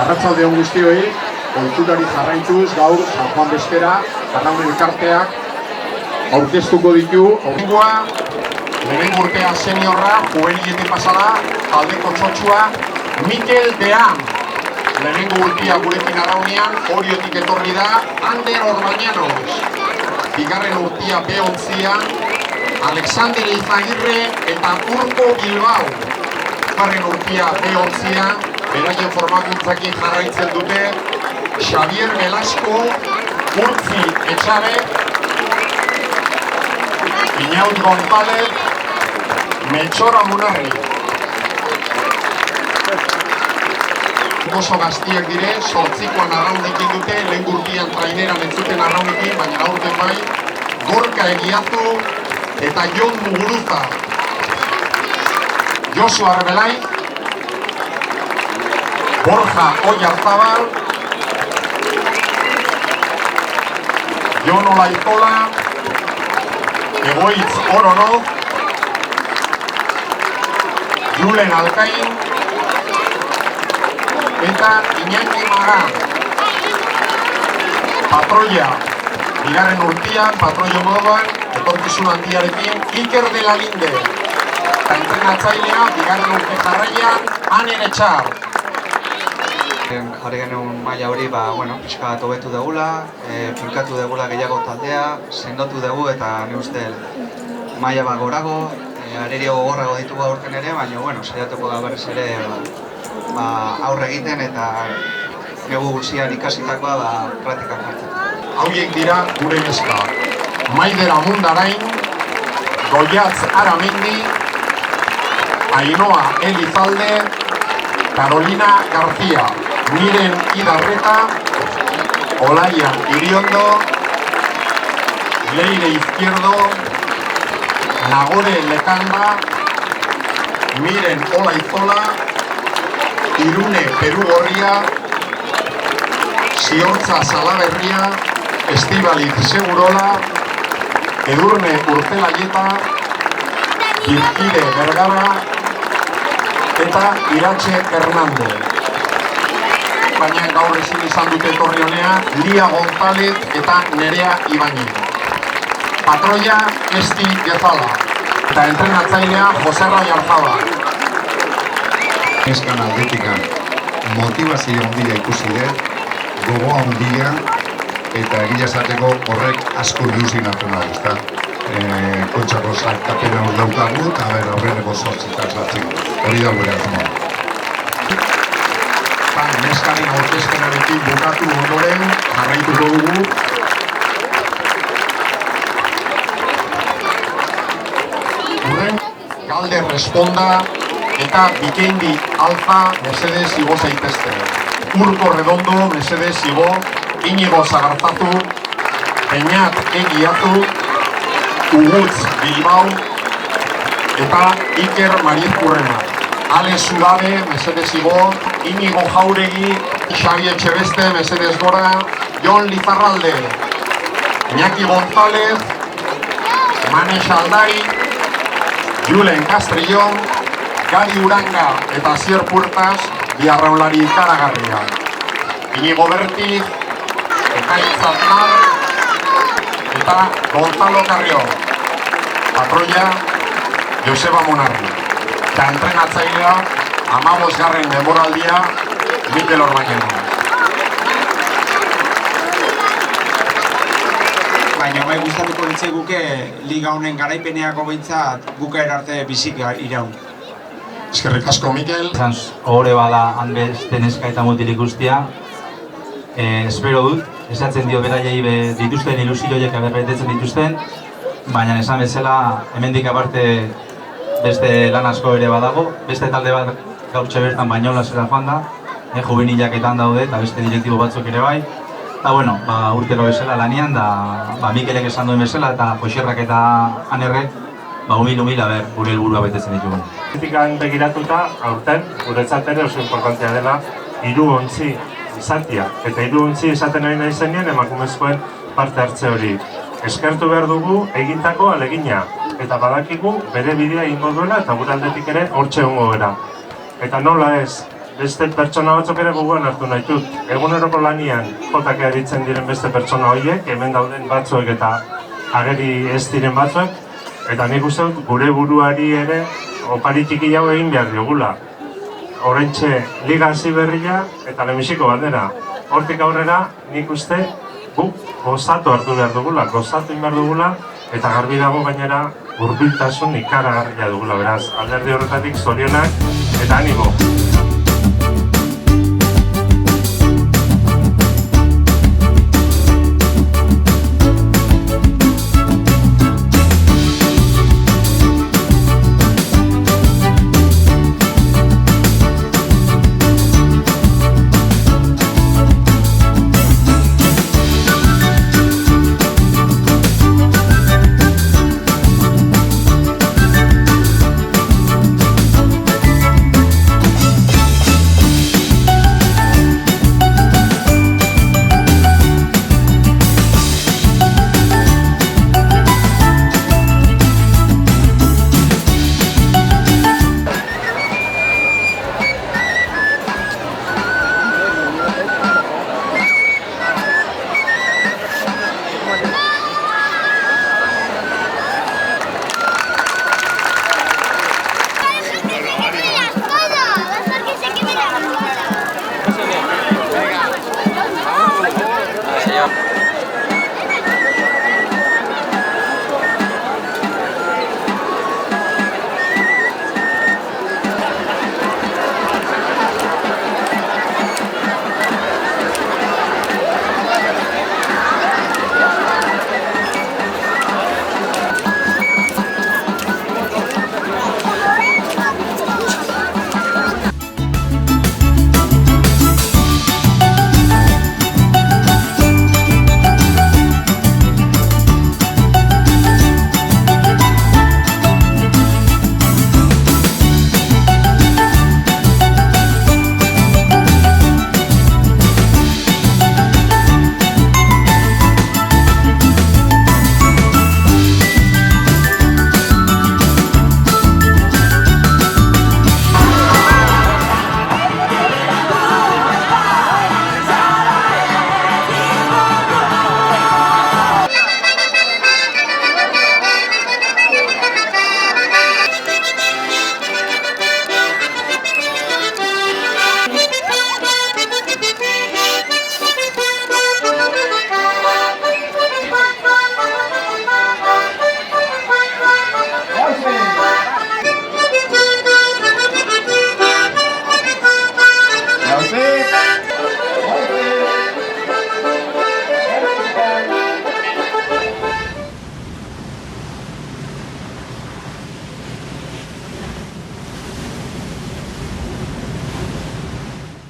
Arratsalde on guztioi, ohiturari jarraituz gaur San Juan bestera Arraun elkarteak aurkeztuko ditu. Aurrengoa, lehenengo urtea seniorra, juvenilete pasada, taldeko txotxua, Mikel Dean. Lehenengo urtea gurekin Arraunean, Oriotik etorri da, Ander Orbañanos. Bigarren urtea B11an, Alexander Izagirre eta Urko Bilbao. Bigarren urtea B11an, beraien formakuntzakin jarraitzen dute Xavier Velasco, Urtzi Etxabe, Inaut González, Melchor Amunarri. Oso gaztiak dire, 8koan Arraunekin dute, lehen urtean traineran entzuten Arraunekin, baina aurten bai, Gorka Egiazu eta Jon Muguruza. Josu Arbelai, Borja Oyarzabal, Jon Olaizola, Egoitz Orono, Julen Alkain, eta Iñaki Magan. Patroia, bigarren urtean, patroio moduan, etorkizun handiarekin, Iker de la Linde. Eta entrenatzailea, bigarren urte jarraian, Aner Etxar. Jarri genuen maila hori, pixka bat hobetu dugula, finkatu dugula gehiago taldea, sendotu dugu eta ni uste maila bat gorago, arerio gogorrago ditugu aurten ere, baina saiatuko da berriz ere aurre egiten eta negu guztian ikasitakoa praktikak hartzen. Hauiek dira gure neska. Maider Amundarain, Goiatz Aramendi, Ainhoa Elizalde, Carolina García, Miren Idarreta, Olaia Iriondo, Leire Izquierdo, Nagore Lekanda, Miren Olaizola, Irune Perugorria, Siortza Salaberria, Estibaliz Segurola, Edurne Urtelaieta, Birkide Bergara eta Iratxe Hernández. Baina gaur ezin izan dute etorri honean, Lia González eta Nerea Ibañez. Patroia Esti Gezala eta entrenatzailea Jose Rayarzaba. Eskan aldetikan motivazio handia ikusi dut, gogo handia eta egia esateko horrek asko ilusin hartu nahi, ezta? Kontxako salkapena hor daukagu eta horreneko sortzitak zartzeko. Hori da gure asmoa. Neskaren aurkezpenarekin bukatu ondoren jarraituko dugu. Urren, Galde Responda eta Bikeindi Alza mesedez igo zaitezte. Urko Redondo mesedez igo, Inigo Zagartatu, Beñat Egiazu, Ugutz Bilbao eta Iker Mariezkurrena. Ale Sulabe, mesedez igo, Inigo Jauregi, Xabi Etxebeste, mesedez gora, Jon Lizarralde, Iñaki González, Manex Aldari, Julen Castrillon, Gari Uranga eta Zier Puertas, biarraunlari ikaragarria. Inigo Bertiz, Ekaitz Aznar eta Gonzalo Carrió. Patroia, Joseba Monarri. Eta entrenatzailea, 15. denboraldia, Mikel Orbañanos. Baina bai gustatuko ditzaiguke liga honen garaipeneako behintzat bukaera arte bizik iraun. Eskerrik asko, Mikel. Ohore bada hanbeste neska eta mutilik guztia. Espero dut, esatzen dio beraiei dituzten ilusioiek betetzen dituzten, baina esan bezala hemendik aparte beste lan asko ere badago, beste talde bat gaurtxe bertan Bañolasera joan da, juvenilaketan daude eta beste direktibo batzuk ere bai. Eta urtero bezala lanian, da Mikelek esan duen bezala eta Joxerrak eta Anerrek humil gure helburua betetzen ditugu. Politikan begiratuta, aurten, guretzat ere oso importantea dela, hiruontzi izatea. Eta hiruontzi izaten ari nahi zenien emakumezkoen parte hartze hori. Eskertu behar dugu egintako alegina. Eta badakigu bere bidea egingo duela eta gure aldetik ere hortxe egongo gara. Eta nola ez, beste pertsona batzuk ere gogoan hartu nahi dut. Eguneroko lanian jotak aritzen diren beste pertsona horiek, hemen dauden batzuek eta ageri ez diren batzuek, eta nik uste dut gure buruari ere opari txiki jau egin behar diogula. Oraintxe liga hasi berria eta lehenbiziko bandera. Hortik aurrera nik uste guk gozatu hartu behar dugula, gozatu egin behar dugula, eta garbi dago gainera hurbiltasun ikaragarria dugula, beraz. Alderdi horretatik zorionak eta animo.